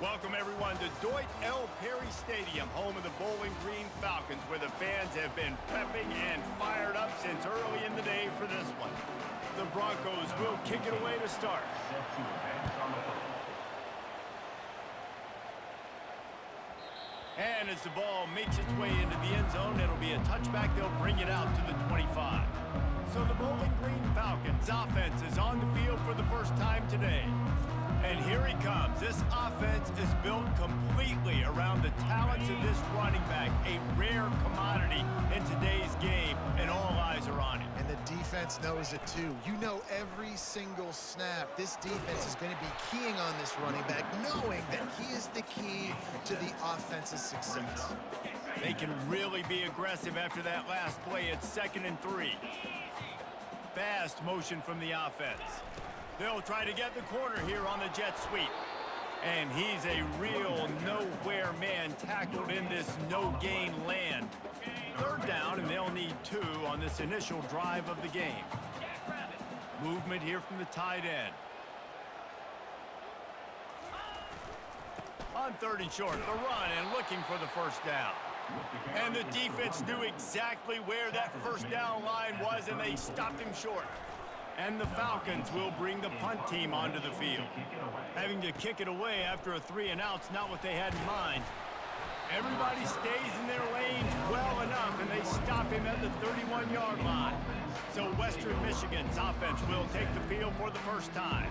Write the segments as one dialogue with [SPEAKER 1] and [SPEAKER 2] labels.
[SPEAKER 1] Welcome, everyone, to Deutsch L. Perry Stadium, home of the Bowling Green Falcons, where the fans have been prepping and fired up since early in the day for this one. The Broncos will kick it away to start. And as the ball makes its way into the end zone, it'll be a touchback. They'll bring it out to the 25. So the Bowling Green Falcons offense is on the field for the first time today. And here he comes. This offense is built completely around the talents of this running back, a rare commodity in today's game, and all eyes are on him.
[SPEAKER 2] And the defense knows it too. You know every single snap, this defense is going to be keying on this running back, knowing that he is the key to the offense's success.
[SPEAKER 1] They can really be aggressive after that last play. It's 2nd and 3. Fast motion from the offense. They'll try to get the corner here on the jet sweep. And he's a real nowhere man tackled in this no-gain land. 3rd down, and they'll need 2 on this initial drive of the game. Movement here from the tight end. On 3rd and short, the run and looking for the first down. And the defense knew exactly where that first down line was, and they stopped him short. And the Falcons will bring the punt team onto the field. Having to kick it away after a 3-and-out's not what they had in mind. Everybody stays in their lanes well enough, and they stop him at the 31-yard line. So Western Michigan's offense will take the field for the first time.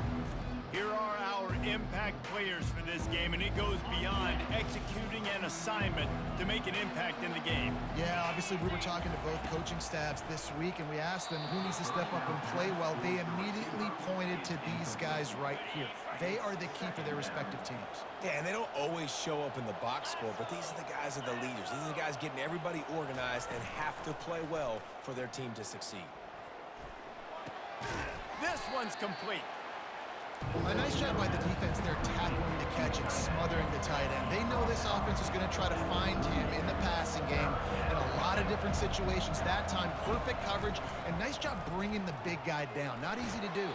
[SPEAKER 1] Here are our impact players for this game, and it goes beyond executing an assignment to make an impact in the game.
[SPEAKER 2] Yeah, obviously we were talking to both coaching staffs this week, and we asked them who needs to step up and play well. They immediately pointed to these guys right here. They are the key for their respective teams.
[SPEAKER 3] Yeah, and they don't always show up in the box score, but these are the guys that are the leaders. These are the guys getting everybody organized and have to play well for their team to succeed.
[SPEAKER 1] This one's complete.
[SPEAKER 2] A nice job by the defense there, tackling the catch and smothering the tight end. They know this offense is going to try to find him in the passing game in a lot of different situations. That time, perfect coverage, and nice job bringing the big guy down. Not easy to do.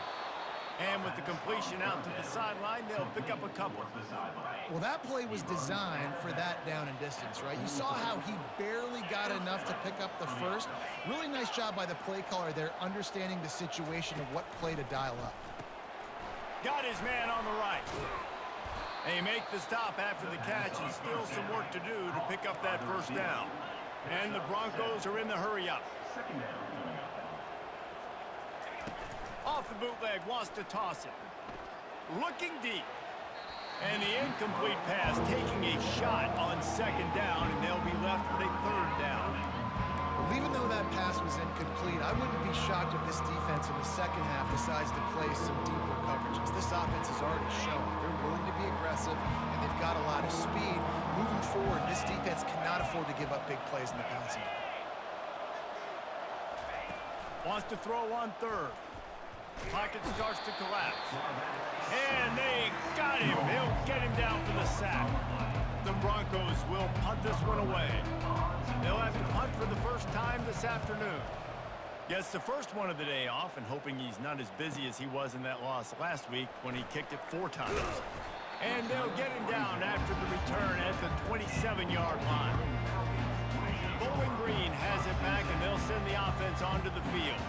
[SPEAKER 1] And with the completion out to the sideline, they'll pick up a couple.
[SPEAKER 2] Well, that play was designed for that down and distance, right? You saw how he barely got enough to pick up the first. Really nice job by the play caller there, understanding the situation of what play to dial up.
[SPEAKER 1] Got his man on the right. They make the stop after the catch, and still some work to do to pick up that first down. And the Broncos are in the hurry-up. Off the bootleg, wants to toss it. Looking deep. And the incomplete pass taking a shot on 2nd down, and they'll be left with a 3rd down.
[SPEAKER 2] Well, even though that pass was incomplete, I wouldn't be shocked if this defense in the second half decides to play some deeper coverages. This offense has already shown they're willing to be aggressive, and they've got a lot of speed. Moving forward, this defense cannot afford to give up big plays in the passing game.
[SPEAKER 1] Wants to throw on 3rd. Pocket starts to collapse. And they got him. They'll get him down for the sack. The Broncos will punt this one away. They'll have to punt for the first time this afternoon. Gets the first one of the day off, and hoping he's not as busy as he was in that loss last week when he kicked it 4 times. And they'll get him down after the return at the 27-yard line. Bowling Green has it back, and they'll send the offense onto the field.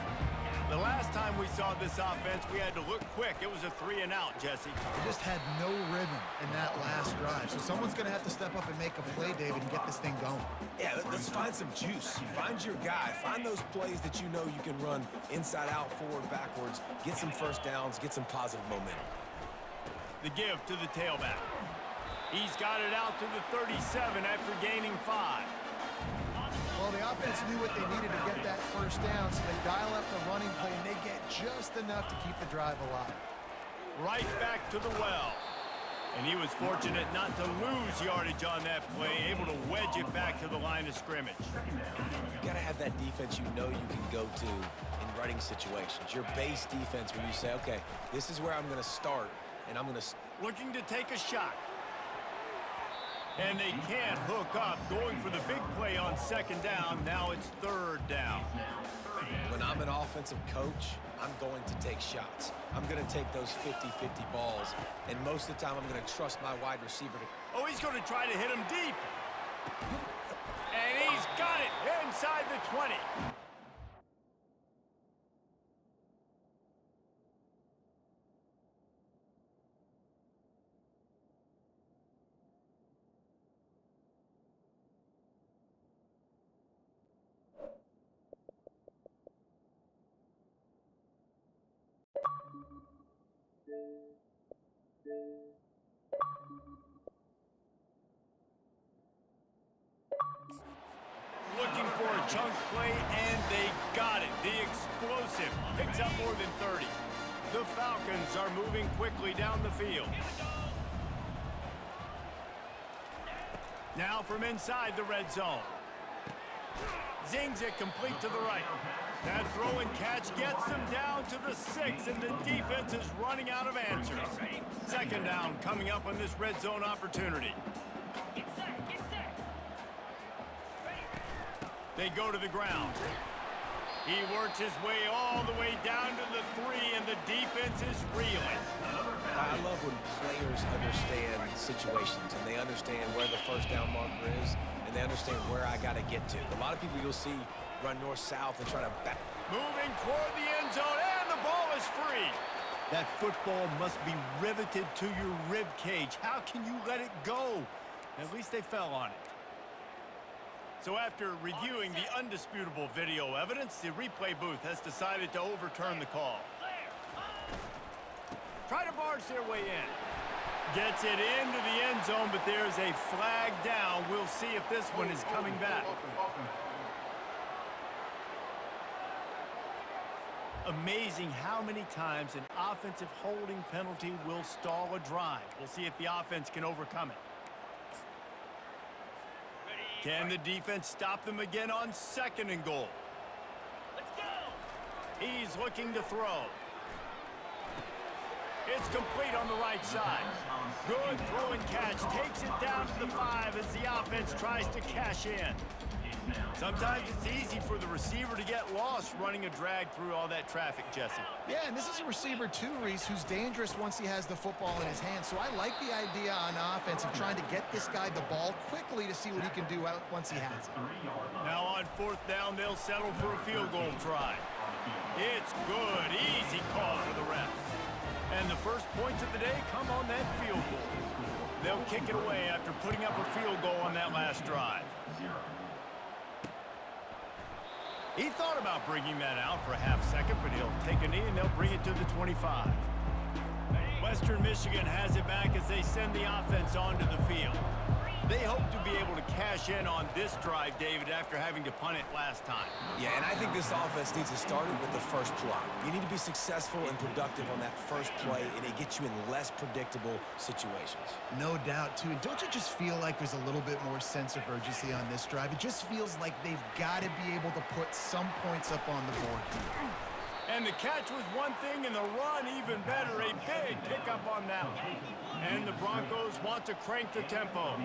[SPEAKER 1] The last time we saw this offense, we had to look quick. It was a 3-and-out, Jesse.
[SPEAKER 2] They just had no rhythm in that last drive. So someone's going to have to step up and make a play, David, and get this thing going.
[SPEAKER 3] Yeah, let's find some juice. Find your guy. Find those plays that you know you can run inside out, forward, backwards. Get some first downs. Get some positive momentum.
[SPEAKER 1] The give to the tailback. He's got it out to the 37 after gaining 5.
[SPEAKER 2] Well, the offense knew what they needed to get that first down, so they dial up the running play, and they get just enough to keep the drive alive.
[SPEAKER 1] Right back to the well. And he was fortunate not to lose yardage on that play, able to wedge it back to the line of scrimmage.
[SPEAKER 3] You got to have that defense you know you can go to in running situations. Your base defense where you say, okay, this is where I'm going to start, and I'm going to...
[SPEAKER 1] Looking to take a shot. And they can't hook up, going for the big play on 2nd down. Now it's 3rd down.
[SPEAKER 3] When I'm an offensive coach, I'm going to take shots. I'm going to take those 50-50 balls, and most of the time I'm going to trust my wide receiver to...
[SPEAKER 1] Oh, he's going to try to hit him deep. And he's got it inside the 20. Looking for a chunk play, and they got it. The explosive picks up more than 30. The Falcons are moving quickly down the field. Now from inside the red zone. Zings it complete to the right. That throw and catch gets them down to the 6, and the defense is running out of answers. Second down coming up on this red zone opportunity. They go to the ground. He works his way all the way down to the 3, and the defense is reeling.
[SPEAKER 3] I love when players understand situations, and they understand where the first down marker is, and they understand where I got to get to. A lot of people you'll see run north-south and try to back.
[SPEAKER 1] Moving toward the end zone, and the ball is free. That football must be riveted to your rib cage. How can you let it go? At least they fell on it. So after reviewing the undisputable video evidence, the replay booth has decided to overturn the call. Try to barge their way in. Gets it into the end zone, but there's a flag down. We'll see if this one is coming back. Amazing how many times an offensive holding penalty will stall a drive. We'll see if the offense can overcome it. Can the defense stop them again on 2nd and goal? Let's go! He's looking to throw. It's complete on the right side. Good throw and catch. Takes it down to the 5 as the offense tries to cash in. Sometimes it's easy for the receiver to get lost running a drag through all that traffic, Jesse.
[SPEAKER 2] Yeah, and this is a receiver too, Reese, who's dangerous once he has the football in his hands. So I like the idea on offense of trying to get this guy the ball quickly to see what he can do once he has it.
[SPEAKER 1] Now on 4th down, they'll settle for a field goal try. It's good. Easy call for the refs. And the first points of the day come on that field goal. They'll kick it away after putting up a field goal on that last drive. He thought about bringing that out for a half second, but he'll take a knee and they'll bring it to the 25. Western Michigan has it back as they send the offense onto the field. They hope to be able to cash in on this drive, David, after having to punt it last time.
[SPEAKER 3] Yeah, and I think this offense needs to start it with the first play. You need to be successful and productive on that first play, and it gets you in less predictable situations.
[SPEAKER 2] No doubt, too. And don't you just feel like there's a little bit more sense of urgency on this drive? It just feels like they've got to be able to put some points up on the board here.
[SPEAKER 1] And the catch was one thing, and the run even better. A big pickup on that one. And the Broncos want to crank the tempo.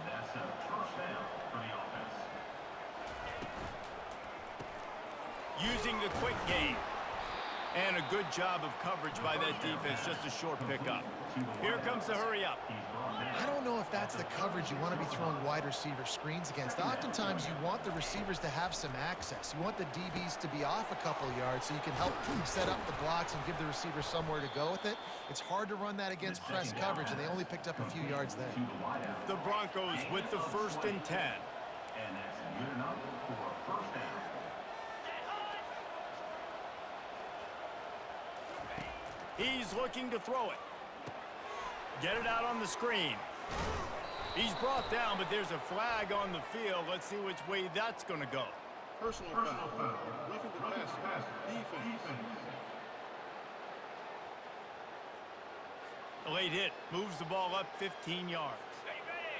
[SPEAKER 4] That's a first down for the offense.
[SPEAKER 1] Using the quick game. And a good job of coverage by that defense, just a short pickup. Here comes the hurry up.
[SPEAKER 2] I don't know if that's the coverage you want to be throwing wide receiver screens against. Oftentimes, you want the receivers to have some access. You want the DBs to be off a couple yards so you can help set up the blocks and give the receiver somewhere to go with it. It's hard to run that against press coverage, and they only picked up a few yards there.
[SPEAKER 1] The Broncos with the 1st and 10.
[SPEAKER 4] And that's good enough for a first down.
[SPEAKER 1] He's looking to throw it. Get it out on the screen. He's brought down, but there's a flag on the field. Let's see which way that's going to go.
[SPEAKER 5] Personal foul. Roughing the passer. Defense.
[SPEAKER 1] A late hit moves the ball up 15 yards.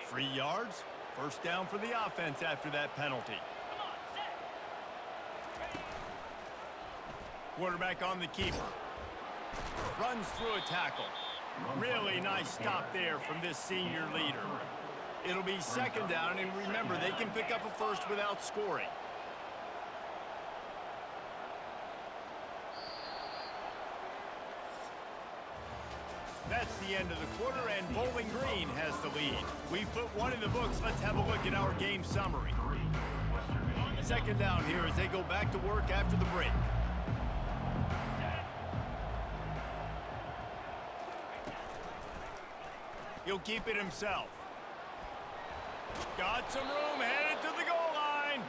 [SPEAKER 1] 3 yards. First down for the offense after that penalty. Quarterback on the keeper. Runs through a tackle. Really nice stop there from this senior leader. It'll be 2nd down, and remember, they can pick up a first without scoring. That's the end of the quarter, and Bowling Green has the lead. We put one in the books. Let's have a look at our game summary. Second down here as they go back to work after the break. He'll keep it himself. Got some room, headed to the goal line.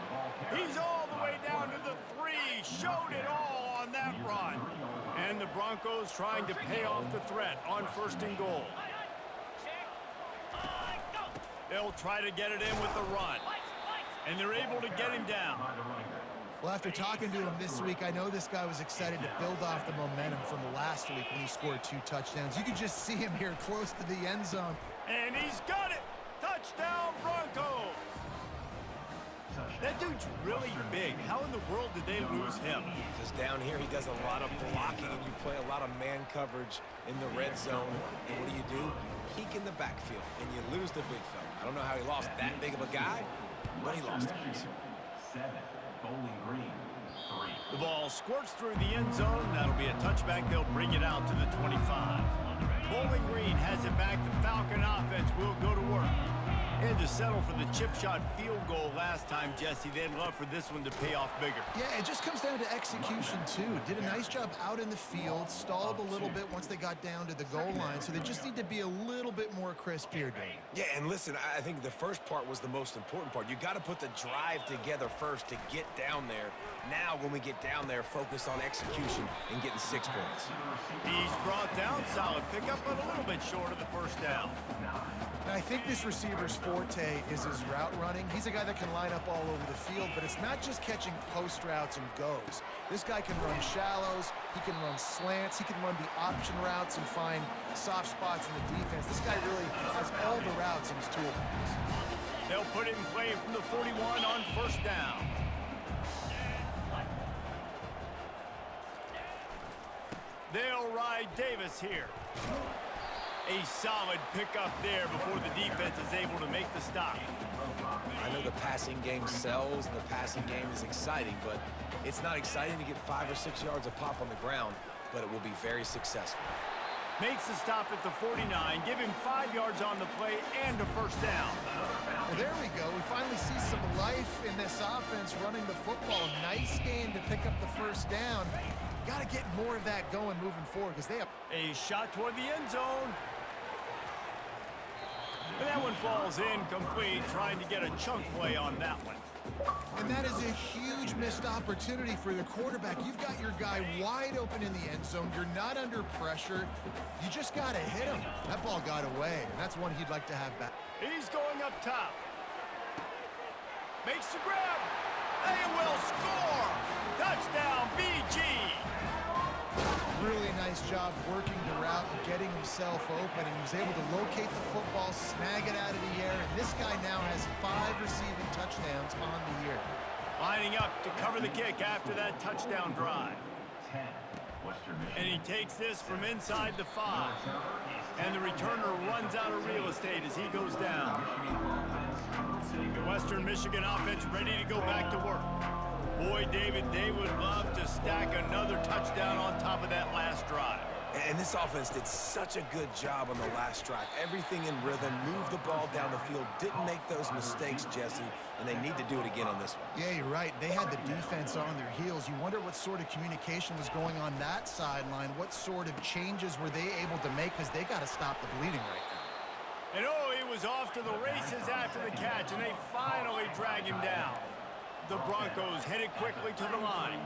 [SPEAKER 1] He's all the way down to the 3. Showed it all on that run. And the Broncos trying to pay off the threat on 1st and goal. They'll try to get it in with the run. And they're able to get him down.
[SPEAKER 2] Well, after talking to him this week, I know this guy was excited to build off the momentum from last week when he scored 2 touchdowns. You could just see him here close to the end zone.
[SPEAKER 1] And he's got it! Touchdown, Broncos! That dude's really big. How in the world did they lose him?
[SPEAKER 3] Because down here he does a lot of blocking and you play a lot of man coverage in the red zone. And what do? Peek in the backfield and you lose the big fella. I don't know how he lost that big of a guy, but he lost him.
[SPEAKER 4] 7, Bowling Green, 3.
[SPEAKER 1] The ball squirts through the end zone. That'll be a touchback. They'll bring it out to the 25. Bowling Green has it back. The Falcon offense will go to work. And to settle for the chip shot field goal last time, Jesse, they'd love for this one to pay off bigger.
[SPEAKER 2] Yeah, it just comes down to execution, too. Did a nice job out in the field, stalled a little bit once they got down to the goal line, so they just need to be a little bit more crisp here, Dave.
[SPEAKER 3] Yeah, and listen, I think the first part was the most important part. You got to put the drive together first to get down there. Now, when we get down there, focus on execution and getting 6 points.
[SPEAKER 1] He's brought down, solid pickup, but a little bit short of the first down.
[SPEAKER 2] I think this receiver's forte is his route running. He's a guy that can line up all over the field, but it's not just catching post routes and goes. This guy can run shallows, he can run slants, he can run the option routes and find soft spots in the defense. This guy really has all the routes in his toolbox.
[SPEAKER 1] They'll put it in play from the 41 on 1st down. They'll ride Davis here. A solid pickup there before the defense is able to make the stop.
[SPEAKER 3] I know the passing game sells and the passing game is exciting, but it's not exciting to get 5 or 6 yards of pop on the ground, but it will be very successful.
[SPEAKER 1] Makes the stop at the 49, give him 5 yards on the play and a 1st down.
[SPEAKER 2] Well, there we go. We finally see some life in this offense running the football. Nice game to pick up the 1st down. Got to get more of that going moving forward because they have
[SPEAKER 1] a shot toward the end zone. And that one falls incomplete, trying to get a chunk play on that one.
[SPEAKER 2] And that is a huge missed opportunity for the quarterback. You've got your guy wide open in the end zone. You're not under pressure. You just got to hit him. That ball got away, and that's one he'd like to have back.
[SPEAKER 1] He's going up top. Makes the grab. They will score. Touchdown, BG.
[SPEAKER 2] Really nice job working the route and getting himself open. And he was able to locate the football, snag it out of the air, and this guy now has 5 receiving touchdowns on the year.
[SPEAKER 1] Lining up to cover the kick after that touchdown drive.
[SPEAKER 4] 10, Western Michigan.
[SPEAKER 1] And he takes this from inside the 5. And the returner runs out of real estate as he goes down. The Western Michigan offense ready to go back to work. Boy, David, they would love to stack another touchdown on top of that last drive.
[SPEAKER 3] And this offense did such a good job on the last drive. Everything in rhythm, moved the ball down the field, didn't make those mistakes, Jesse, and they need to do it again on this one.
[SPEAKER 2] Yeah, you're right. They had the defense on their heels. You wonder what sort of communication was going on that sideline. What sort of changes were they able to make because they got to stop the bleeding right now.
[SPEAKER 1] And oh, he was off to the races after the catch, and they finally drag him down. The Broncos headed quickly to the line.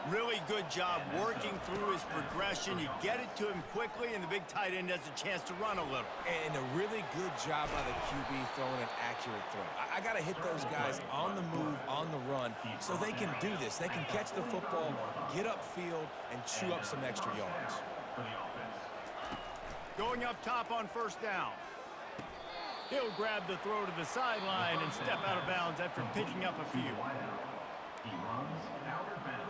[SPEAKER 1] Really good job working through his progression. You get it to him quickly, and the big tight end has a chance to run a little.
[SPEAKER 3] And a really good job by the QB throwing an accurate throw. I got to hit those guys on the move, on the run, so they can do this. They can catch the football, get upfield, and chew up some extra yards.
[SPEAKER 1] Going up top on 1st down. He'll grab the throw to the sideline and step out of bounds after picking up a few.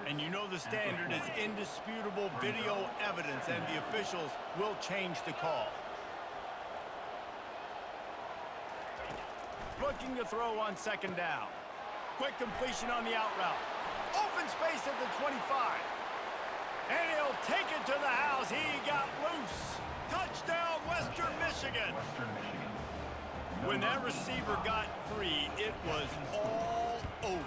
[SPEAKER 1] And you know the standard is indisputable video evidence, and the officials will change the call. Looking to throw on 2nd down. Quick completion on the out route. Open space at the 25. And he'll take it to the house. He got loose. Touchdown, Western Michigan. When that receiver got free, it was all over.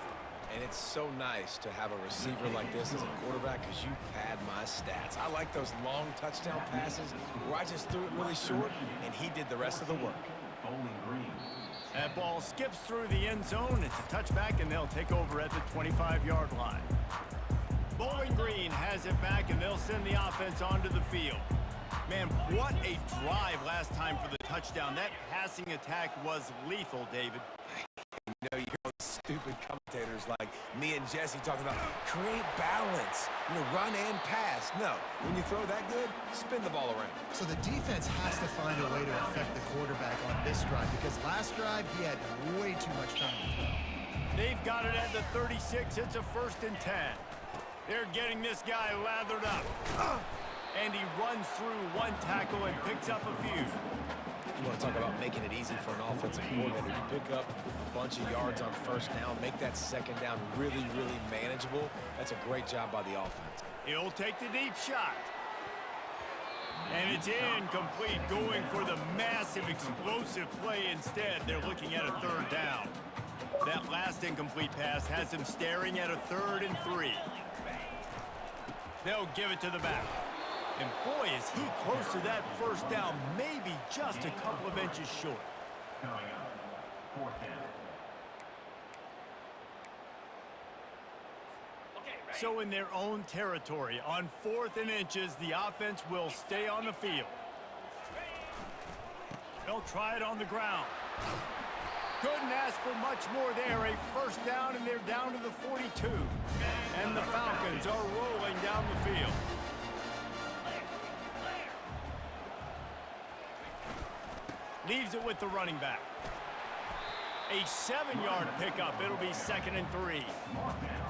[SPEAKER 3] And it's so nice to have a receiver like this as a quarterback because you pad my stats. I like those long touchdown passes where I just threw it really short and he did the rest of the work.
[SPEAKER 1] That ball skips through the end zone. It's a touchback, and they'll take over at the 25-yard line. Bowling Green has it back, and they'll send the offense onto the field. Man, what a drive last time for the touchdown. That passing attack was lethal, David.
[SPEAKER 3] You know, you hear those stupid commentators like me and Jesse talking about create balance, run and pass. No, when you throw that good, spin the ball around.
[SPEAKER 2] So the defense has to find a way to affect the quarterback on this drive because last drive he had way too much time to throw.
[SPEAKER 1] They've got it at the 36. It's a 1st and 10. They're getting this guy lathered up. And he runs through one tackle and picks up a few.
[SPEAKER 3] You want to talk about making it easy for an offensive coordinator. You pick up a bunch of yards on 1st down, make that 2nd down really, really manageable. That's a great job by the offense.
[SPEAKER 1] He'll take the deep shot. And it's incomplete, going for the massive, explosive play instead. They're looking at a 3rd down. That last incomplete pass has him staring at a 3rd and 3. They'll give it to the back. And boy, is he close to that 1st down, maybe just a couple of inches short.
[SPEAKER 4] Coming up, 4th down.
[SPEAKER 1] So in their own territory, on 4th and inches, the offense will stay on the field. They'll try it on the ground. Couldn't ask for much more there. A 1st down, and they're down to the 42. And the Falcons are rolling down the field. Leaves it with the running back. A 7-yard pickup. It'll be 2nd and 3.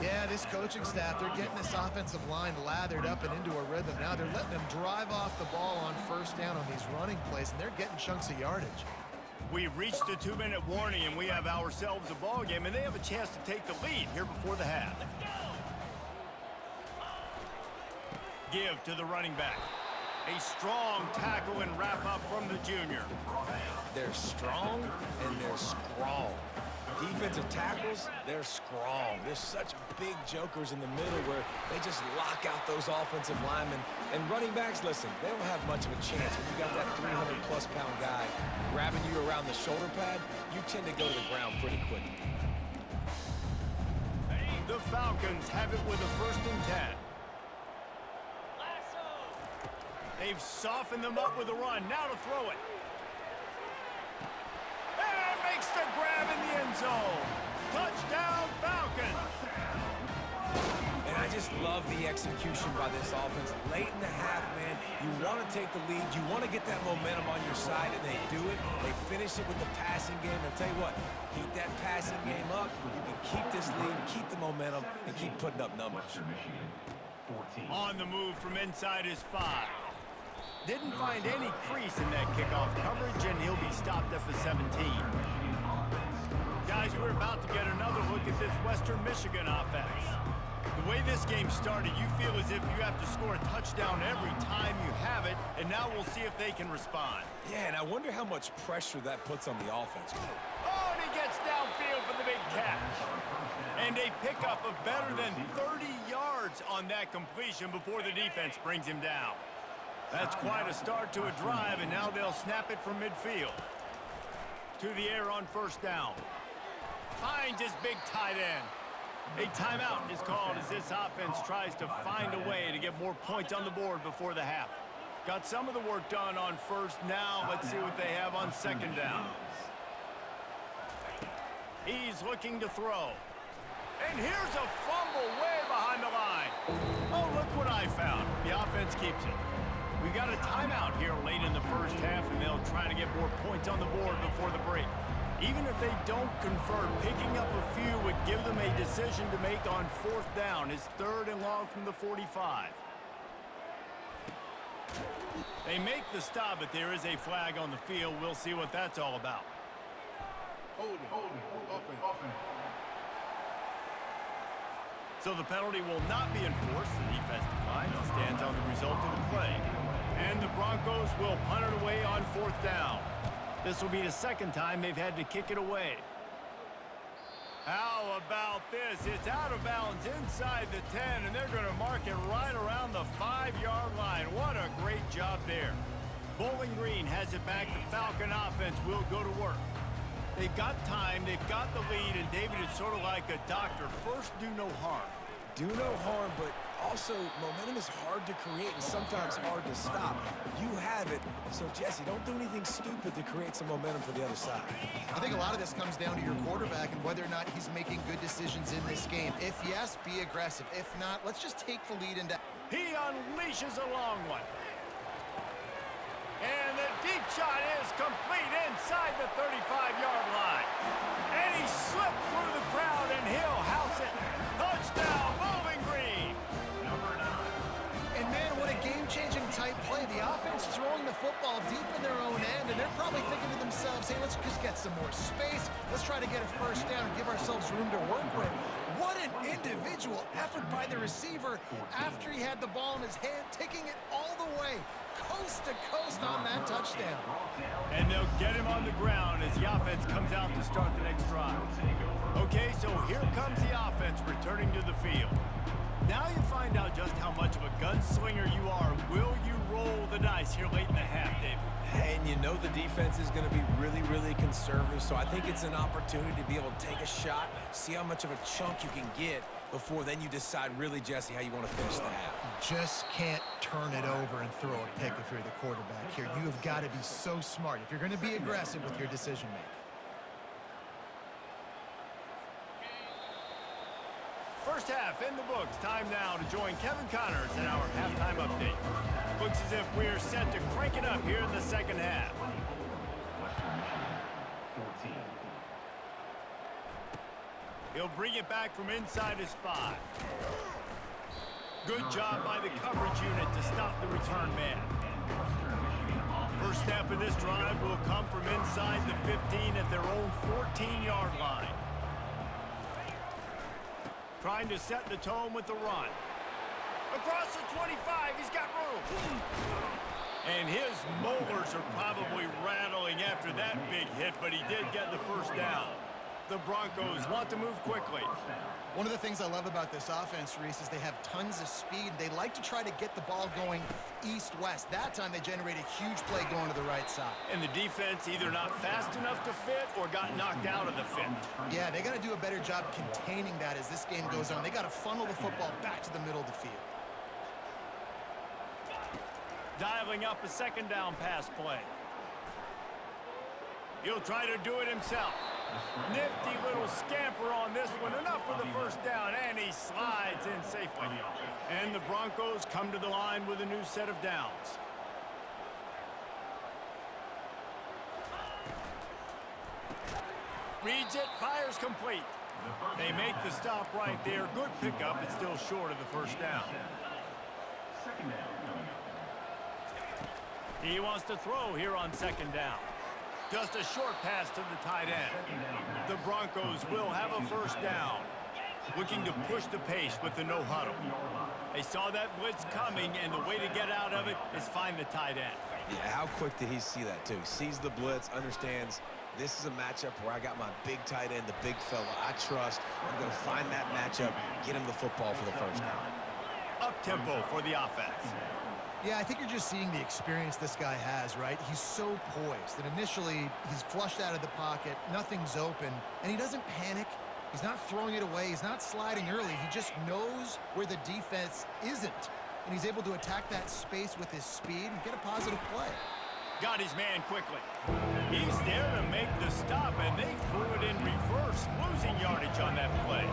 [SPEAKER 2] Yeah, this coaching staff, they're getting this offensive line lathered up and into a rhythm. Now they're letting them drive off the ball on 1st down on these running plays, and they're getting chunks of yardage.
[SPEAKER 1] We've reached the 2-minute warning, and we have ourselves a ball game, and they have a chance to take the lead here before the half. Give to the running back. A strong tackle and wrap up from the junior.
[SPEAKER 3] They're strong and they're strong. Defensive tackles, they're strong. There's such big jokers in the middle where they just lock out those offensive linemen. And running backs, listen, they don't have much of a chance. When you got that 300-plus pound guy grabbing you around the shoulder pad, you tend to go to the ground pretty quickly.
[SPEAKER 1] The Falcons have it with a 1st and 10. They've softened them up with a run. Now to throw it. And makes the grab in the end zone. Touchdown, Falcons.
[SPEAKER 3] And I just love the execution by this offense. Late in the half, man, you want to take the lead. You want to get that momentum on your side, and they do it. They finish it with the passing game. I'll tell you what, keep that passing game up. You can keep this lead, keep the momentum, and keep putting up numbers.
[SPEAKER 1] On the move from inside his 5. Didn't find any crease in that kickoff coverage, and he'll be stopped at the 17. Guys, we're about to get another look at this Western Michigan offense. The way this game started, you feel as if you have to score a touchdown every time you have it, and now we'll see if they can respond.
[SPEAKER 3] Yeah, and I wonder how much pressure that puts on the offense.
[SPEAKER 1] Oh, and he gets downfield for the big catch. And a pickup of better than 30 yards on that completion before the defense brings him down. That's quite a start to a drive, and now they'll snap it from midfield. To the air on 1st down. Finds his big tight end. A timeout is called as this offense tries to find a way to get more points on the board before the half. Got some of the work done on 1st. Now let's see what they have on 2nd down. He's looking to throw. And here's a fumble way behind the line. Oh, look what I found. The offense keeps it. We've got a timeout here late in the 1st half, and they'll try to get more points on the board before the break. Even if they don't convert, picking up a few would give them a decision to make on 4th down. It's 3rd and long from the 45. They make the stop, but there is a flag on the field. We'll see what that's all about.
[SPEAKER 5] Hold it, offense.
[SPEAKER 1] So the penalty will not be enforced. The defense declines and stands on the result of the play. And the Broncos will punt it away on 4th down. This will be the second time they've had to kick it away. How about this? It's out of bounds inside the 10, and they're going to mark it right around the 5-yard line. What a great job there. Bowling Green has it back. The Falcon offense will go to work. They've got time, they've got the lead, and David, it's sort of like a doctor. First, do no harm.
[SPEAKER 3] Do no harm, but also momentum is hard to create and sometimes hard to stop. You have it, so Jesse, don't do anything stupid to create some momentum for the other side.
[SPEAKER 2] I think a lot of this comes down to your quarterback and whether or not he's making good decisions in this game. If yes, be aggressive. If not, let's just take the lead into...
[SPEAKER 1] He unleashes a long one. And the deep shot is complete inside the 35-yard line. And he slipped through the crowd, and he'll house it. Touchdown, Bowling Green.
[SPEAKER 2] And man, what a game-changing type play. The offense throwing the football deep in their own end, and they're probably thinking to themselves, hey, let's just get some more space. Let's try to get a first down and give ourselves room to work with. What an individual effort by the receiver after he had the ball in his hand, taking it all the way, coast to coast on that touchdown.
[SPEAKER 1] And they'll get him on the ground as the offense comes out to start the next drive. Okay, so here comes the offense returning to the field. Now you find out just how much of a gunslinger you are. Will you roll the dice here late in the half, David?
[SPEAKER 3] And you know the defense is going to be really, really conservative, so I think it's an opportunity to be able to take a shot, see how much of a chunk you can get before then you decide really, Jesse, how you want to finish the half.
[SPEAKER 2] Just can't turn it over and throw a pick if you're the quarterback here. You have got to be so smart if you're going to be aggressive with your decision-making.
[SPEAKER 1] First half in the books. Time now to join Kevin Connors in our halftime update. Looks as if we're set to crank it up here in the second half. He'll bring it back from inside his 5. Good job by the coverage unit to stop the return man. First snap of this drive will come from inside the 15 at their own 14-yard line. Trying to set the tone with the run. Across the 25, he's got room. And his molars are probably rattling after that big hit, but he did get the first down. The Broncos want to move quickly.
[SPEAKER 2] One of the things I love about this offense, Reese, is they have tons of speed. They like to try to get the ball going east-west. That time they generated a huge play going to the right side.
[SPEAKER 1] And the defense either not fast enough to fit or got knocked out of the fit.
[SPEAKER 2] Yeah, they got to do a better job containing that as this game goes on. They got to funnel the football back to the middle of the field.
[SPEAKER 1] Dialing up a second down pass play. He'll try to do it himself. Nifty little scamper on this one. Enough for the first down, and he slides in safely. And the Broncos come to the line with a new set of downs. Reads it, fires complete. They make the stop right there. Good pickup, but still short of the first down. He wants to throw here on second down. Just a short pass to the tight end. The Broncos will have a first down. Looking to push the pace with the no huddle. They saw that blitz coming, and the way to get out of it is find the tight end.
[SPEAKER 3] Yeah, how quick did he see that, too? Sees the blitz, understands this is a matchup where I got my big tight end, the big fella I trust. I'm going to find that matchup, get him the football for the first down.
[SPEAKER 1] Up-tempo for the offense.
[SPEAKER 2] Yeah, I think you're just seeing the experience this guy has, right? He's so poised that initially he's flushed out of the pocket, nothing's open, and he doesn't panic. He's not throwing it away. He's not sliding early. He just knows where the defense isn't, and he's able to attack that space with his speed and get a positive play.
[SPEAKER 1] Got his man quickly. He's there to make the stop, and they threw it in reverse, losing yardage on that play.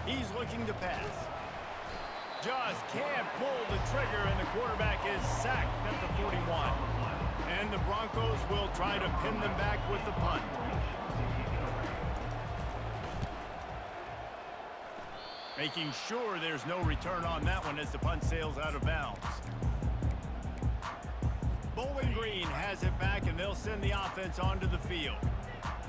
[SPEAKER 1] He's looking to pass. Just can't pull the trigger, and the quarterback is sacked at the 41. And the Broncos will try to pin them back with the punt. Making sure there's no return on that one as the punt sails out of bounds. Bowling Green has it back, and they'll send the offense onto the field.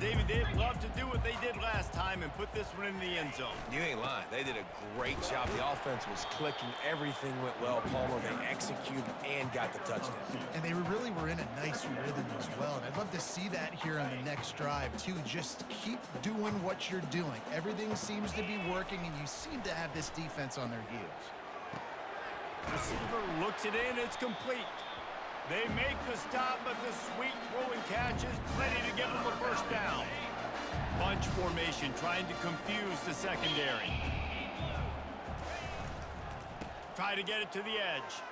[SPEAKER 1] David, they'd love to do what they did last time and put this one in the end zone.
[SPEAKER 3] You ain't lying. They did a great job. The offense was clicking. Everything went well, Palmer. They executed and got the touchdown.
[SPEAKER 2] And they really were in a nice rhythm as well. And I'd love to see that here on the next drive, too. Just keep doing what you're doing. Everything seems to be working, and you seem to have this defense on their heels.
[SPEAKER 1] Receiver looks it in. It's complete. They make the stop, but the sweet rolling catch is plenty to give them a first down. Bunch formation trying to confuse the secondary. Try to get it to the edge.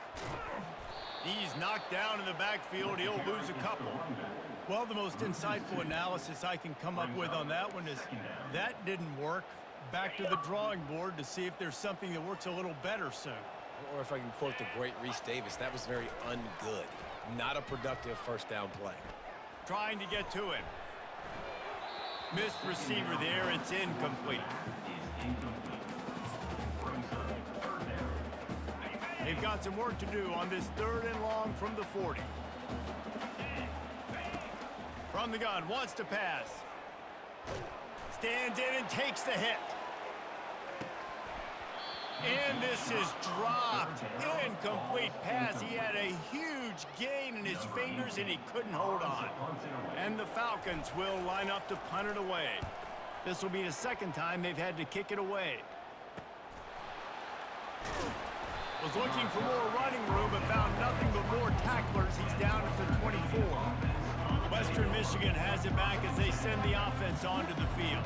[SPEAKER 1] He's knocked down in the backfield. He'll lose a couple. Well, the most insightful analysis I can come up with on that one is that didn't work. Back to the drawing board to see if there's something that works a little better soon.
[SPEAKER 3] Or if I can quote the great Reese Davis, that was very ungood. Not a productive first down play.
[SPEAKER 1] Trying to get to him. Missed receiver there. It's incomplete. They've got some work to do on this 3rd and long from the 40. From the gun, wants to pass. Stands in and takes the hit. And this is dropped. Incomplete pass. He had a huge gain in his fingers, and he couldn't hold on. And the Falcons will line up to punt it away. This will be the second time they've had to kick it away. Was looking for more running room, but found nothing but more tacklers. He's down at the 24. Western Michigan has it back as they send the offense onto the field.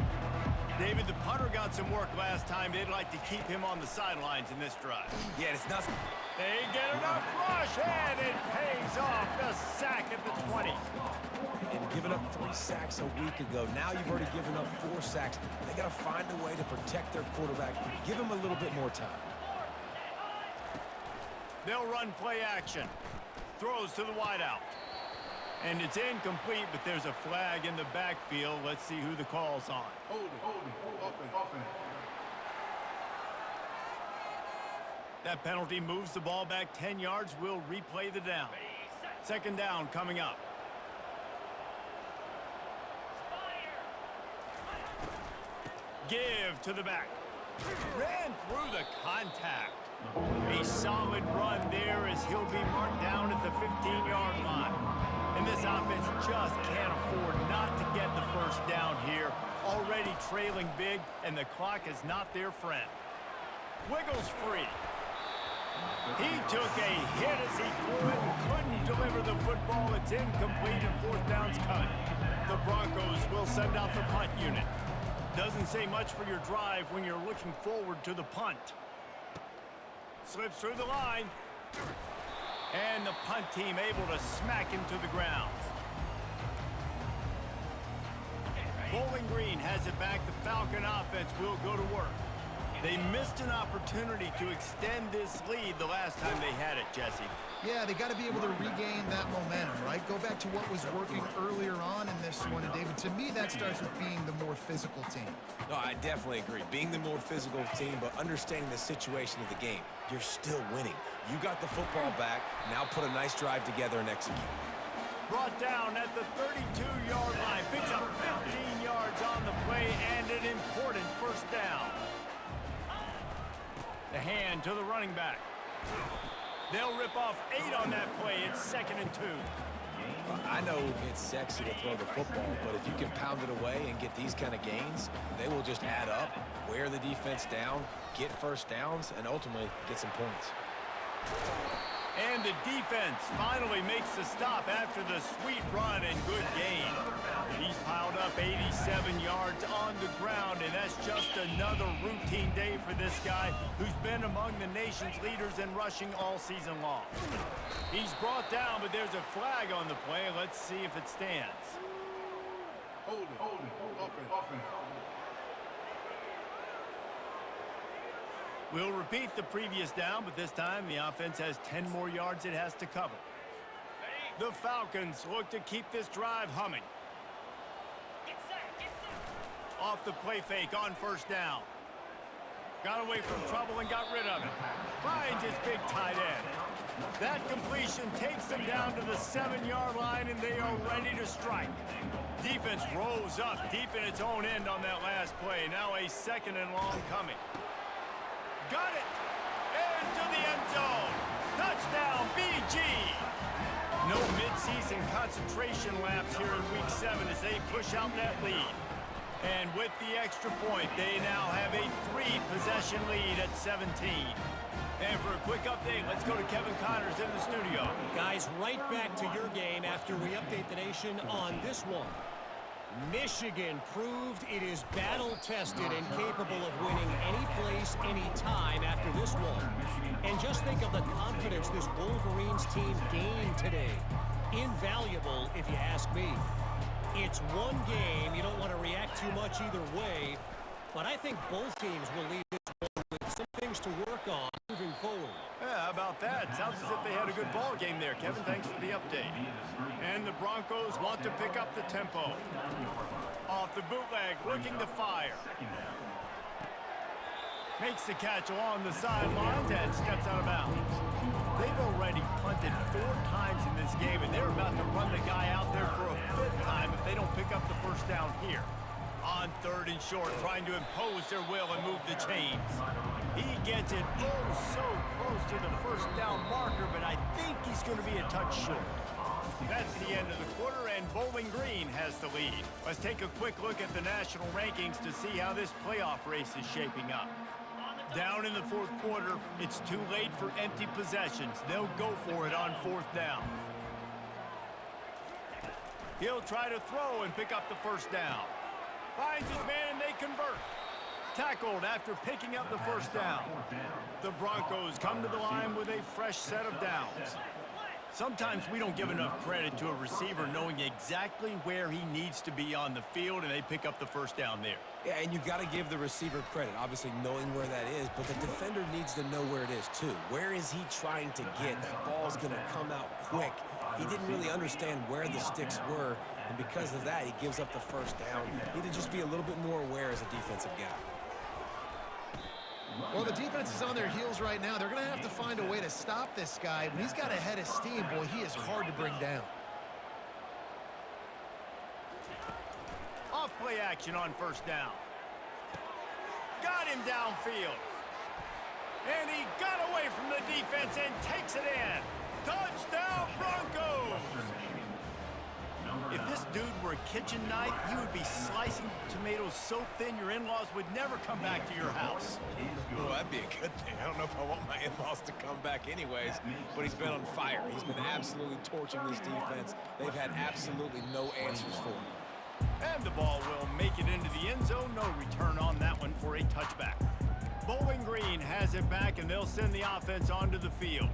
[SPEAKER 1] David, the punter got some work last time. They'd like to keep him on the sidelines in this drive.
[SPEAKER 3] Yeah, it's not...
[SPEAKER 1] They get enough rush, and it pays off. The sack at the 20.
[SPEAKER 3] And giving up 3 sacks a week ago. Now you've already given up 4 sacks. They got to find a way to protect their quarterback. Give him a little bit more time.
[SPEAKER 1] They'll run play action. Throws to the wideout. And it's incomplete, but there's a flag in the backfield. Let's see who the call's on.
[SPEAKER 5] Hold it. Offense.
[SPEAKER 1] That penalty moves the ball back 10 yards. We'll replay the down. 2nd down coming up. Give to the back. Ran through the contact. A solid run there as he'll be marked down at the 15-yard line. And this offense just can't afford not to get the first down here. Already trailing big, and the clock is not their friend. Wiggles free. He took a hit as he threw it and couldn't deliver the football. It's incomplete and 4th down's coming. The Broncos will send out the punt unit. Doesn't say much for your drive when you're looking forward to the punt. Slips through the line. And the punt team able to smack him to the ground. Bowling Green has it back. The Falcon offense will go to work. They missed an opportunity to extend this lead the last time they had it, Jesse.
[SPEAKER 2] Yeah, they got to be able to regain that momentum, right? Go back to what was working earlier on in this one. And, David, to me, that starts with being the more physical team.
[SPEAKER 3] No, I definitely agree. Being the more physical team, but understanding the situation of the game. You're still winning. You got the football back. Now put a nice drive together and execute.
[SPEAKER 1] Brought down at the 32-yard line. Picks up 15 yards on the play and an important first down. The hand to the running back. They'll rip off 8 on that play. It's 2nd and 2.
[SPEAKER 3] I know it's sexy to throw the football, but if you can pound it away and get these kind of gains, they will just add up, wear the defense down, get first downs, and ultimately get some points.
[SPEAKER 1] And the defense finally makes the stop after the sweet run and good gain. He's piled up 87 yards on the ground, and that's just another routine day for this guy who's been among the nation's leaders in rushing all season long. He's brought down, but there's a flag on the play. Let's see if it stands.
[SPEAKER 5] Hold it. Offense.
[SPEAKER 1] We'll repeat the previous down, but this time the offense has 10 more yards it has to cover. The Falcons look to keep this drive humming. Off the play fake on first down. Got away from trouble and got rid of it. Finds his big tight end. That completion takes them down to the 7-yard line, and they are ready to strike. Defense rose up deep in its own end on that last play. Now a 2nd and long coming. Got it! Into the end zone. Touchdown, BG! No midseason concentration lapse here in Week 7 as they push out that lead. And with the extra point, they now have a 3-possession lead at 17. And for a quick update, let's go to Kevin Connors in the studio.
[SPEAKER 6] Guys, right back to your game after we update the nation on this one. Michigan proved it is battle-tested and capable of winning any place, any time after this one. And just think of the confidence this Wolverines team gained today. Invaluable, if you ask me. It's one game. You don't want to react too much either way. But I think both teams will leave this one with some things to work on moving forward.
[SPEAKER 1] Yeah, how about that? Sounds as if they had a good ball game there, Kevin. Thanks for the update. And the Broncos want to pick up the tempo. Off the bootleg, looking to fire. Makes the catch along the sidelines and steps out of bounds. They've already punted 4 times in this game, and they're about to run the guy out there for a 5th time if they don't pick up the first down here. On 3rd and short, trying to impose their will and move the chains. He gets it so close to the first down marker, but I think he's going to be a touch short. That's the end of the quarter, and Bowling Green has the lead. Let's take a quick look at the national rankings to see how this playoff race is shaping up. Down in the 4th quarter, it's too late for empty possessions. They'll go for it on 4th down. He'll try to throw and pick up the first down. Finds his man, and they convert. Tackled after picking up the first down. The Broncos come to the line with a fresh set of downs. Sometimes we don't give enough credit to a receiver knowing exactly where he needs to be on the field, and they pick up the first down there.
[SPEAKER 3] Yeah, and you got to give the receiver credit, obviously knowing where that is, but the defender needs to know where it is too. Where is he trying to get? That ball's going to come out quick. He didn't really understand where the sticks were, and because of that, he gives up the first down. He need to just be a little bit more aware as a defensive guy.
[SPEAKER 2] Well, the defense is on their heels right now. They're going to have to find a way to stop this guy. When he's got a head of steam, boy, he is hard to bring down.
[SPEAKER 1] Off play action on first down. Got him downfield. And he got away from the defense and takes it in. Touchdown, Broncos! If this dude were a kitchen knife, he would be slicing tomatoes so thin your in-laws would never come back to your house.
[SPEAKER 3] Well, that'd be a good thing. I don't know if I want my in-laws to come back anyways, but he's been on fire. He's been absolutely torching this defense. They've had absolutely no answers for him.
[SPEAKER 1] And the ball will make it into the end zone. No return on that one for a touchback. Bowling Green has it back, and they'll send the offense onto the field.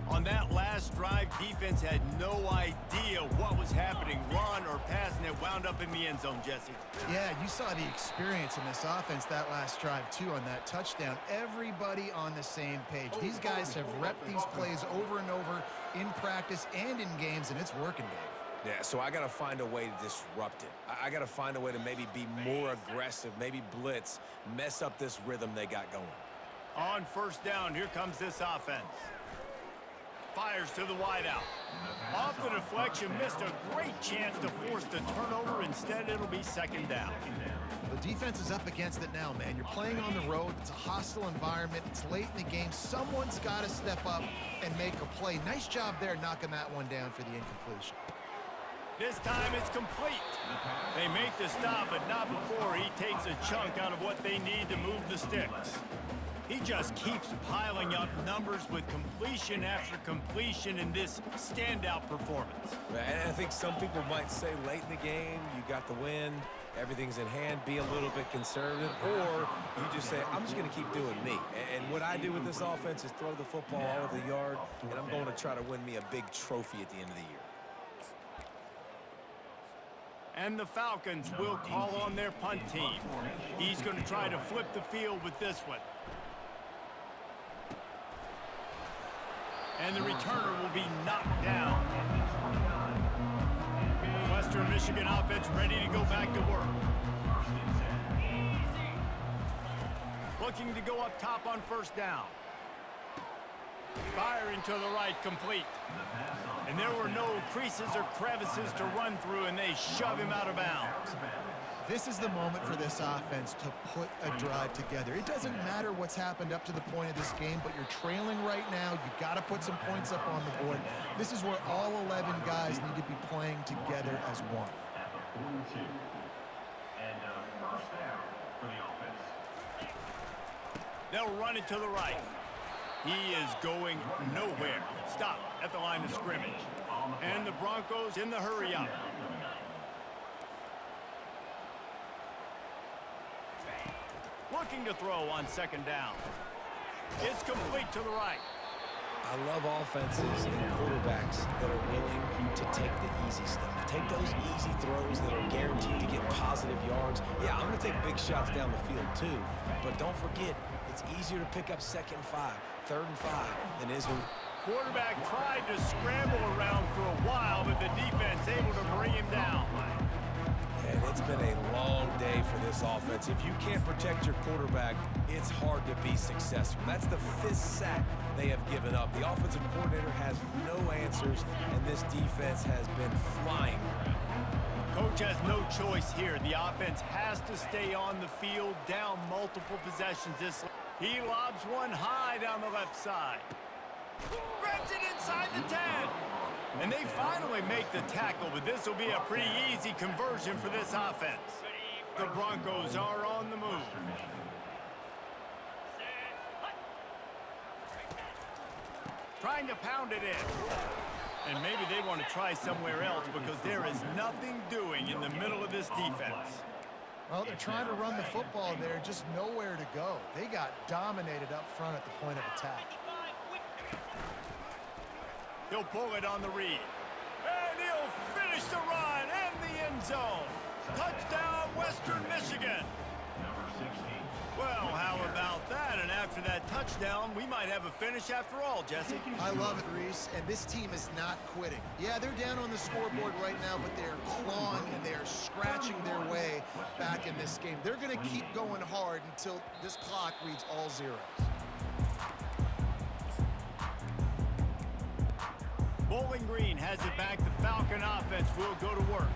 [SPEAKER 1] On that last drive, defense had no idea what was happening, run or pass, and it wound up in the end zone, Jesse.
[SPEAKER 2] Yeah, you saw the experience in this offense that last drive, too, on that touchdown. Everybody on the same page. These guys have repped these plays over and over in practice and in games, and it's working, Dave.
[SPEAKER 3] Yeah, so I got to find a way to disrupt it. I got to find a way to maybe be more aggressive, maybe blitz, mess up this rhythm they got going.
[SPEAKER 1] On first down, here comes this offense. Fires to the wideout. Off the deflection, missed a great chance to force the turnover. Instead, it'll be second down.
[SPEAKER 2] The defense is up against it now, man. You're playing on the road. It's a hostile environment. It's late in the game. Someone's got to step up and make a play. Nice job there knocking that one down for the incompletion.
[SPEAKER 1] This time it's complete. They make the stop, but not before he takes a chunk out of what they need to move the sticks. He just keeps piling up numbers with completion after completion in this standout performance.
[SPEAKER 3] And I think some people might say late in the game, you got the win, everything's in hand, be a little bit conservative, or you just say, I'm just going to keep doing me. And what I do with this offense is throw the football all over the yard, and I'm going to try to win me a big trophy at the end of the year.
[SPEAKER 1] And the Falcons will call on their punt team. He's going to try to flip the field with this one. And the returner will be knocked down. Western Michigan offense ready to go back to work. Looking to go up top on first down. Firing to the right, complete. And there were no creases or crevices to run through, and they shove him out of bounds.
[SPEAKER 2] This is the moment for this offense to put a drive together. It doesn't matter what's happened up to the point of this game, but you're trailing right now. You got to put some points up on the board. This is where all 11 guys need to be playing together as one.
[SPEAKER 4] At the 42. And first down for the offense.
[SPEAKER 1] They'll run it to the right. He is going nowhere. Stop at the line of scrimmage. And the Broncos in the hurry up. Looking to throw on second down. It's complete to the right.
[SPEAKER 3] I love offenses and quarterbacks that are willing to take the easy stuff. Take those easy throws that are guaranteed to get positive yards. Yeah, I'm going to take big shots down the field too. But don't forget, it's easier to pick up 2nd and 5, 3rd and 5 than it is when...
[SPEAKER 1] Quarterback tried to scramble around for a while, but the defense able to bring him down.
[SPEAKER 3] And it's been a long day for this offense. If you can't protect your quarterback, it's hard to be successful. That's the 5th sack they have given up. The offensive coordinator has no answers, and this defense has been flying around.
[SPEAKER 1] Coach has no choice here. The offense has to stay on the field, down multiple possessions. He lobs one high down the left side. Grabs it inside the 10. And they finally make the tackle, but this will be a pretty easy conversion for this offense. The Broncos are on the move. Trying to pound it in. And maybe they want to try somewhere else because there is nothing doing in the middle of this defense.
[SPEAKER 2] Well, they're trying to run the football there, just nowhere to go. They got dominated up front at the point of attack.
[SPEAKER 1] He'll pull it on the read. And he'll finish the run in the end zone. Touchdown, Western Michigan.
[SPEAKER 4] Number 16.
[SPEAKER 1] Well, how about that? And after that touchdown, we might have a finish after all, Jesse.
[SPEAKER 2] I love it, Reese, and this team is not quitting. Yeah, they're down on the scoreboard right now, but they're clawing and they're scratching their way back in this game. They're going to keep going hard until this clock reads all zeros.
[SPEAKER 1] Bowling Green has it back. The Falcon offense will go to work.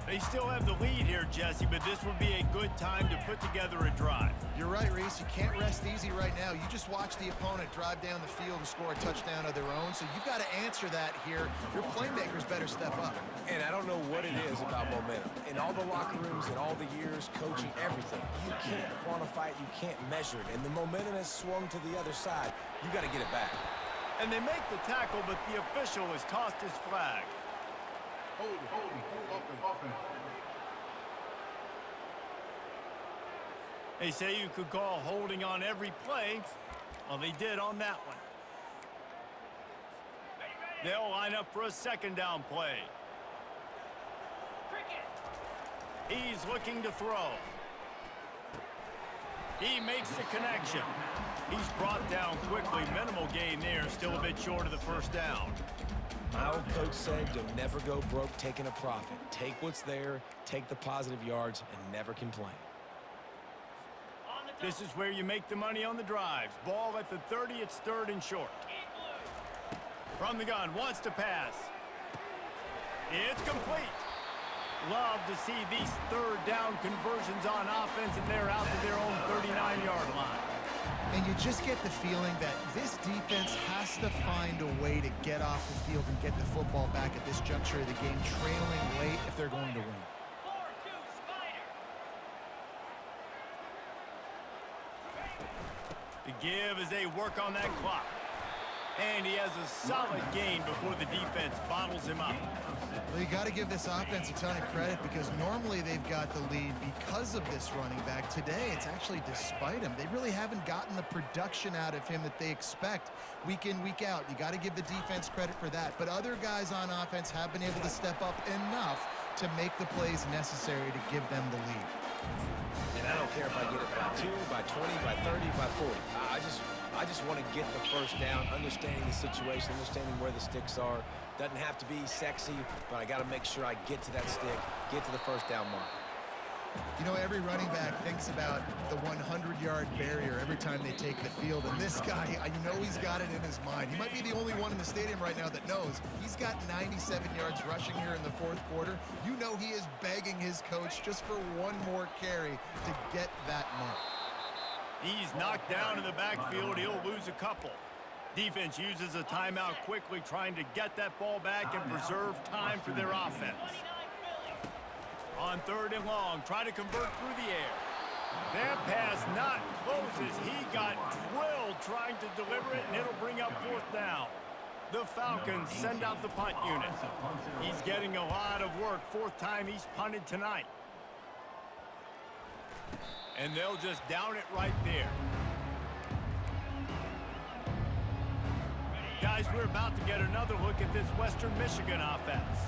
[SPEAKER 1] They still have the lead here, Jesse, but this would be a good time to put together a drive.
[SPEAKER 2] You're right, Reese. You can't rest easy right now. You just watch the opponent drive down the field and score a touchdown of their own, so you've got to answer that here. Your playmakers better step up.
[SPEAKER 3] And I don't know what it is about momentum. In all the locker rooms, in all the years, coaching, everything, you can't quantify it, you can't measure it. And the momentum has swung to the other side. You got to get it back.
[SPEAKER 1] And they make the tackle, but the official has tossed his flag.
[SPEAKER 5] Hold, offense.
[SPEAKER 1] They say you could call holding on every play. Well, they did on that one. They'll line up for a second down play. He's looking to throw. He makes the connection. He's brought down quickly. Minimal gain there, still a bit short of the first down.
[SPEAKER 3] My old coach said you'll never go broke taking a profit. Take what's there, take the positive yards, and never complain.
[SPEAKER 1] This is where you make the money on the drives. Ball at the 30, it's 3rd and short. From the gun, wants to pass. It's complete. Love to see these 3rd down conversions on offense, and they're out to their own 39-yard line.
[SPEAKER 2] And you just get the feeling that this defense has to find a way to get off the field and get the football back at this juncture of the game, trailing late if they're going to win.
[SPEAKER 1] The give as they work on that clock. And he has a solid gain before the defense bottles him up.
[SPEAKER 2] Well, you got to give this offense a ton of credit because normally they've got the lead because of this running back. Today, it's actually despite him. They really haven't gotten the production out of him that they expect week in, week out. You got to give the defense credit for that. But other guys on offense have been able to step up enough to make the plays necessary to give them the lead.
[SPEAKER 3] And I don't care if I get it by 2, by 20, by 30, by 40. I just want to get the first down, understanding the situation, understanding where the sticks are. Doesn't have to be sexy, but I got to make sure I get to that stick, get to the first down mark.
[SPEAKER 2] You know, every running back thinks about the 100-yard barrier every time they take the field, and this guy, I know he's got it in his mind. He might be the only one in the stadium right now that knows he's got 97 yards rushing here in the fourth quarter. You know he is begging his coach just for one more carry to get that mark.
[SPEAKER 1] He's knocked down in the backfield. He'll lose a couple. Defense uses a timeout quickly, trying to get that ball back and preserve time for their offense. On 3rd and long, try to convert through the air. That pass not closes. He got drilled trying to deliver it, and it'll bring up 4th down. The Falcons send out the punt unit. He's getting a lot of work. 4th time he's punted tonight. And they'll just down it right there. Guys, we're about to get another look at this Western Michigan offense.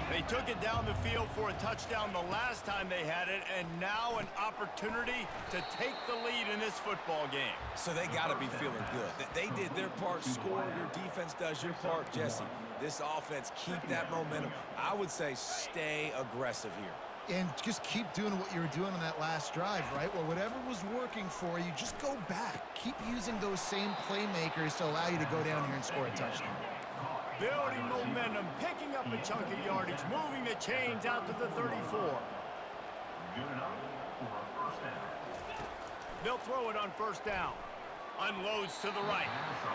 [SPEAKER 1] They took it down the field for a touchdown the last time they had it, and now an opportunity to take the lead in this football game.
[SPEAKER 3] So they got to be feeling good. They did their part, score. Your defense does your part, Jesse. This offense, keep that momentum. I would say stay aggressive here.
[SPEAKER 2] And just keep doing what you were doing on that last drive, right? Well, whatever was working for you, just go back. Keep using those same playmakers to allow you to go down here and score a touchdown.
[SPEAKER 1] Building momentum, picking up a chunk of yardage, moving the chains out to the 34.
[SPEAKER 4] Good enough for a first down.
[SPEAKER 1] They'll throw it on 1st down. Unloads to the right.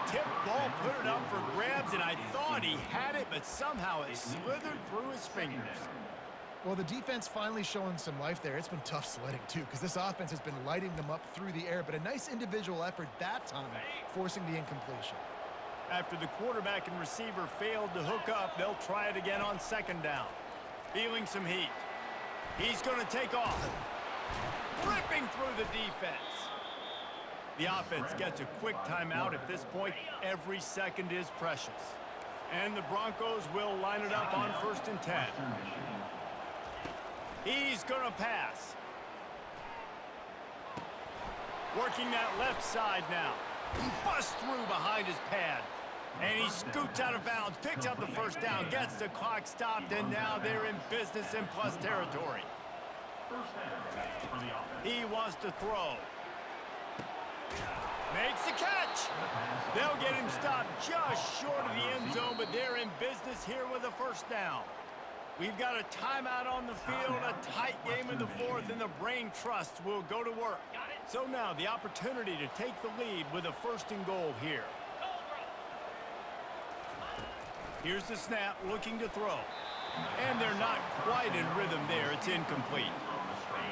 [SPEAKER 1] Tip ball, put it up for grabs, and I thought he had it, but somehow it slithered through his fingers.
[SPEAKER 2] Well, the defense finally showing some life there. It's been tough sledding, too, because this offense has been lighting them up through the air, but a nice individual effort that time, forcing the incompletion.
[SPEAKER 1] After the quarterback and receiver failed to hook up, they'll try it again on 2nd down. Feeling some heat. He's going to take off. Ripping through the defense. The offense gets a quick timeout. At this point, every second is precious. And the Broncos will line it up on 1st and 10. He's going to pass. Working that left side now. He busts through behind his pad. And he scoots out of bounds, picks up the 1st down, gets the clock stopped, and now they're in business in plus territory.
[SPEAKER 4] First down for the offense.
[SPEAKER 1] He wants to throw. Makes the catch. They'll get him stopped just short of the end zone, but they're in business here with a 1st down. We've got a timeout on the field, a tight game in the 4th, and the brain trust will go to work. So now the opportunity to take the lead with a 1st and goal here. Here's the snap, looking to throw. And they're not quite in rhythm there. It's incomplete.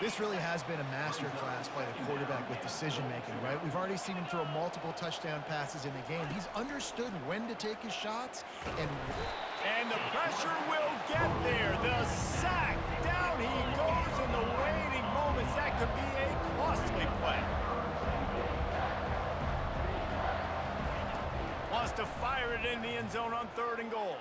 [SPEAKER 2] This really has been a masterclass by the quarterback with decision-making, right? We've already seen him throw multiple touchdown passes in the game. He's understood when to take his shots.
[SPEAKER 1] And the pressure will get there. The sack. Down he goes in the waiting moments. That could be a costly play. Wants to fire it in the end zone on 3rd and goal.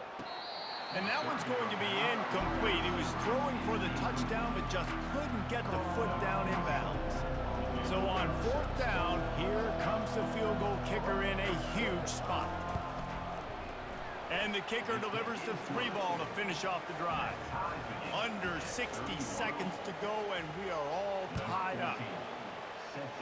[SPEAKER 1] And that one's going to be incomplete. He was throwing for the touchdown, but just couldn't get the foot down in bounds. So on 4th down, here comes the field goal kicker in a huge spot. And the kicker delivers the 3-ball to finish off the drive. Under 60 seconds to go, and we are all tied up.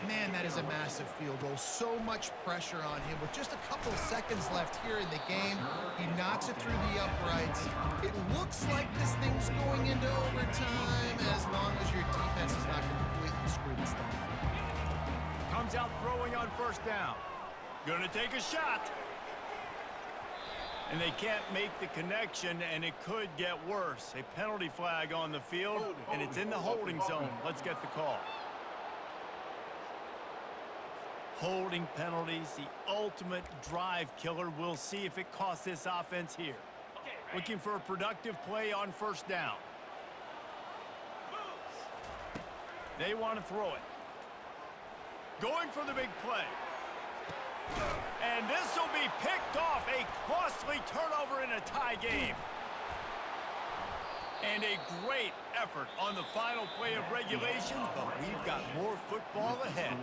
[SPEAKER 2] Man, that is a massive field goal. So much pressure on him. With just a couple seconds left here in the game, he knocks it through the uprights. It looks like this thing's going into overtime as long as your defense is not completely screwed this thing.
[SPEAKER 1] Comes out throwing on 1st down. Gonna take a shot. And they can't make the connection, and it could get worse. A penalty flag on the field, and it's in the holding zone. Let's get the call. Holding penalties, the ultimate drive killer. We'll see if it costs this offense here. Looking for a productive play on 1st down. They want to throw it. Going for the big play. And this will be picked off. A costly turnover in a tie game. And a great effort on the final play of regulation, but we've got more football ahead.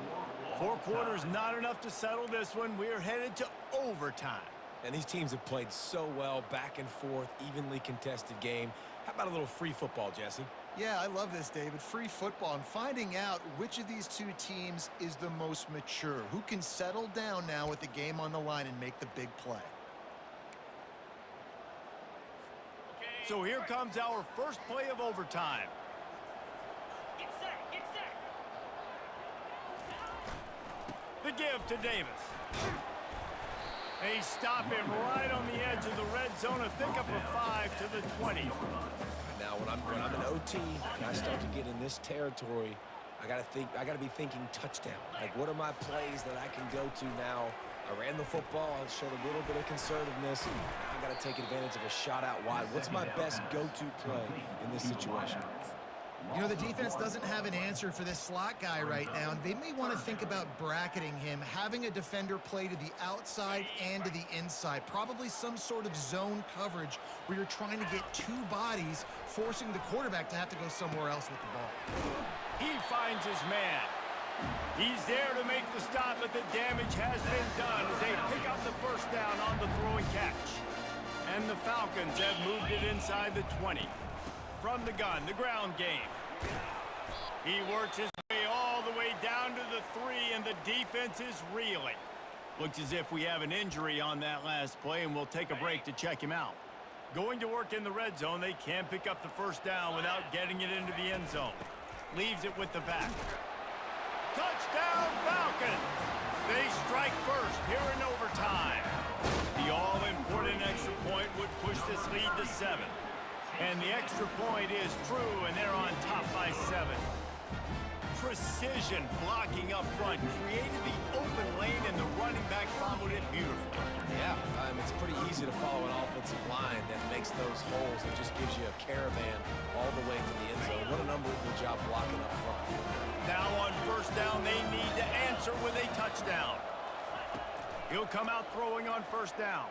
[SPEAKER 1] 4 quarters not enough to settle this one. We're headed to overtime.
[SPEAKER 3] And these teams have played so well, back and forth, evenly contested game. How about a little free football, Jesse?
[SPEAKER 2] Yeah, I love this, David. Free football and finding out which of these two teams is the most mature. Who can settle down now with the game on the line and make the big play.
[SPEAKER 1] So here comes our first play of overtime.
[SPEAKER 7] Get set, get set.
[SPEAKER 1] The give to Davis. They stop him right on the edge of the red zone. A pickup of 5 to the 20.
[SPEAKER 3] Now, when I'm in OT and I start to get in this territory, I gotta be thinking touchdown. Like, what are my plays that I can go to now? I ran the football, I showed a little bit of conservativeness. Now I gotta take advantage of a shot out wide. What's my best go-to play in this situation?
[SPEAKER 2] You know, the defense doesn't have an answer for this slot guy right now, and they may want to think about bracketing him, having a defender play to the outside and to the inside, probably some sort of zone coverage where you're trying to get two bodies, forcing the quarterback to have to go somewhere else with the ball.
[SPEAKER 1] He finds his man. He's there to make the stop, but the damage has been done as they pick up the first down on the throw and catch. And the Falcons have moved it inside the 20. From the gun, the ground game. He works his way all the way down to the 3, and the defense is reeling. Looks as if we have an injury on that last play, and we'll take a break to check him out. Going to work in the red zone, they can't pick up the first down without getting it into the end zone. Leaves it with the back. Touchdown, Falcons! They strike first here in overtime. The all-important extra point would push this lead to 7. And the extra point is true, and they're on top by 7. Precision blocking up front created the open lane, and the running back followed it beautifully.
[SPEAKER 3] Yeah, it's pretty easy to follow an offensive line that makes those holes and just gives you a caravan all the way to the end zone. What an unbelievable job blocking up front.
[SPEAKER 1] Now on first down, they need to answer with a touchdown. He'll come out throwing on first down.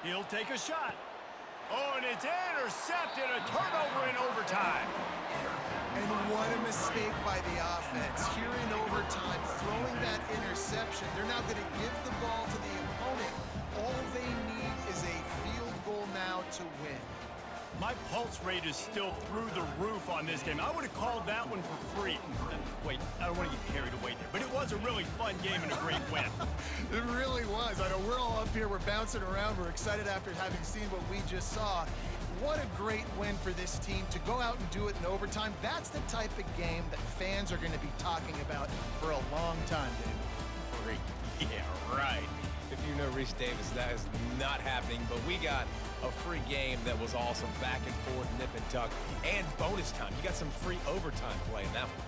[SPEAKER 1] He'll take a shot. Oh, and it's intercepted, a turnover in overtime.
[SPEAKER 2] And what a mistake by the offense. Here in overtime, throwing that interception. They're now going to give the ball to the opponent. All they need is a field goal now to win.
[SPEAKER 1] My pulse rate is still through the roof on this game. I would have called that one for free. Wait, I don't want to get carried away there, but it was a really fun game and a great win.
[SPEAKER 2] It really was. I know we're all up here, we're bouncing around, we're excited after having seen what we just saw. What a great win for this team to go out and do it in overtime. That's the type of game that fans are going to be talking about for a long time, David.
[SPEAKER 1] Great. Yeah, right.
[SPEAKER 3] If you know Reese Davis, that is not happening, but we got a free game that was awesome, back and forth, nip and tuck, and bonus time. You got some free overtime play in that one.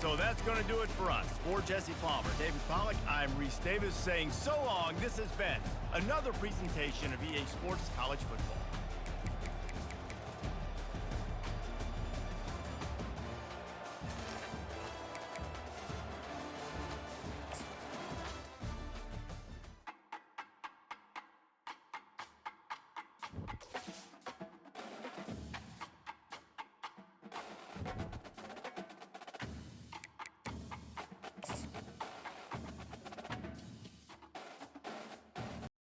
[SPEAKER 1] So that's going to do it for us. For Jesse Palmer, David Pollack, I'm Reese Davis saying so long. This has been another presentation of EA Sports College Football.